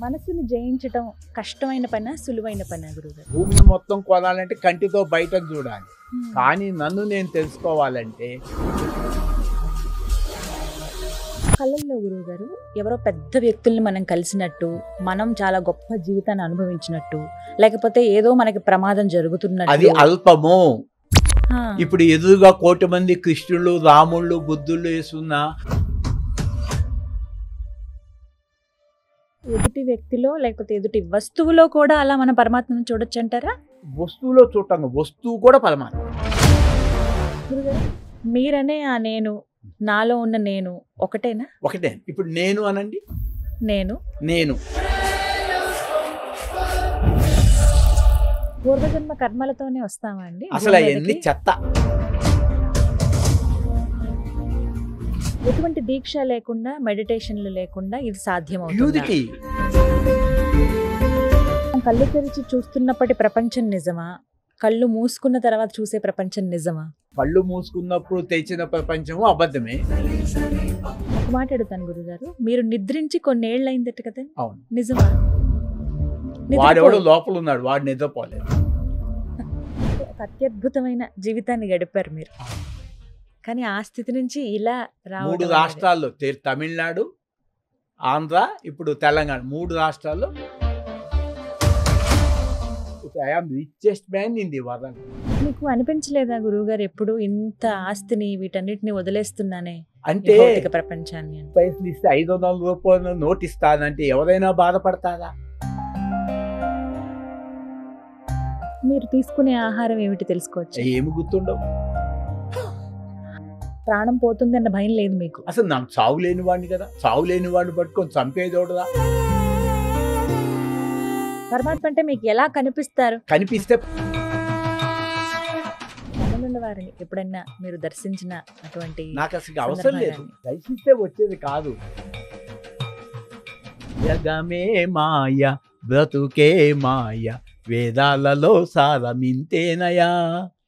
మనసుని జయించటం కష్టమైన పనా సులువైన పనా గురుగారు? భూమిని మొత్తం కొనాలంటే కంటితో బయటకు చూడాలి, కానీ నన్ను నేను తెలుసుకోవాలంటే కళల్లో గురువుగారు ఎవరో పెద్ద వ్యక్తుల్ని మనం కలిసినట్టు, మనం చాలా గొప్ప జీవితాన్ని అనుభవించినట్టు, లేకపోతే ఏదో మనకి ప్రమాదం అది జరుగుతున్నట్టు. అల్పము. ఆ, ఇప్పుడు ఎదురుగా 1,00,00,000 మంది కృష్ణులు, రాముళ్ళు, బుద్ధుళ్ళు వేసున్న ఎదుటి వ్యక్తిలో లేకపోతే ఎదుటి వస్తువులో కూడా అలా మన పరమాత్మను చూడొచ్చు అంటారా వస్తువులో చూడటం, వస్తువు కూడా పరమాత్మ. గురుగారు? మీరనే ఆ నేను, నాలో ఉన్న నేను ఒకటేనా? ఒకటే. ఇప్పుడు నేను అనండి, నేను నేను పూర్వజన్మ కర్మలతోనే వస్తామా అండి అసలు భూమి అవన్నీ మీదకి? చెత్త. ఎటువంటి దీక్ష లేకుండా, మెడిటేషన్లు లేకుండా ఇది సాధ్యమవుతుంది. ప్యూరిటీ. కళ్ళు తెరిచి చూస్తున్నప్పటి ప్రపంచం నిజమా, కళ్ళు మూసుకున్న తర్వాత చూసే ప్రపంచం నిజమా? కళ్ళు మూసుకున్నప్పుడు తెచ్చిన ప్రపంచము అబద్ధమే. ఒక మాట అడుగుతాను గురుగారు, మీరు నిద్రించి కొన్నేళ్ళు అయిందట కదా, అవును. నిజమా? వాడెవడు నిద్రపోయి లోపల ఉన్నాడు, వాడు నిద్రపోలేదు. ఒక అత్యద్భుతమైన జీవితాన్ని గడిపారు మీరు, కానీ ఆ స్థితి నుంచి ఇలా 3 రావడం అనేది- రాష్ట్రాల్లో తమిళనాడు, ఆంధ్ర, ఇప్పుడు తెలంగాణ, 3 రాష్ట్రాల్లో I'm richest man in the world. మీకు అనిపించలేదా గురువుగారు ఎప్పుడు ఇంత ఆస్తిని వీటన్నిటిని వదిలేస్తున్నానే ఈ అంటే భౌతిక ప్రపంచాన్ని అని? పైసలు ఇస్తే 500 రూపాయలు నోట్ ఇస్తానంటే ఎవరైనా బాధపడతారా? మీరు తీసుకునే ఆహారం ఏమిటి తెలుసుకోవచ్చు? ఏమి గుర్తుండవు. ప్రాణం పోతుందన్న భయం లేదు మీకు? అసలు నాకు చావు లేని వాడిని కదా, చావు లేని వాడిని పట్టుకొని చంపేదోడదా? పరమాత్మ అంటే మీకు ఎలా కనిపిస్తారు? కనిపిస్తే రామనుండ వారిని ఎప్పుడైనా మీరు దర్శించిన అటువంటి నాకు అసలు అవసరం లేదు, సందర్భాన్ని? దర్శిస్తే వచ్చేది కాదు. జగమే మాయ, బ్రతుకే మాయ, వేదాలలో సారమింతేనయా.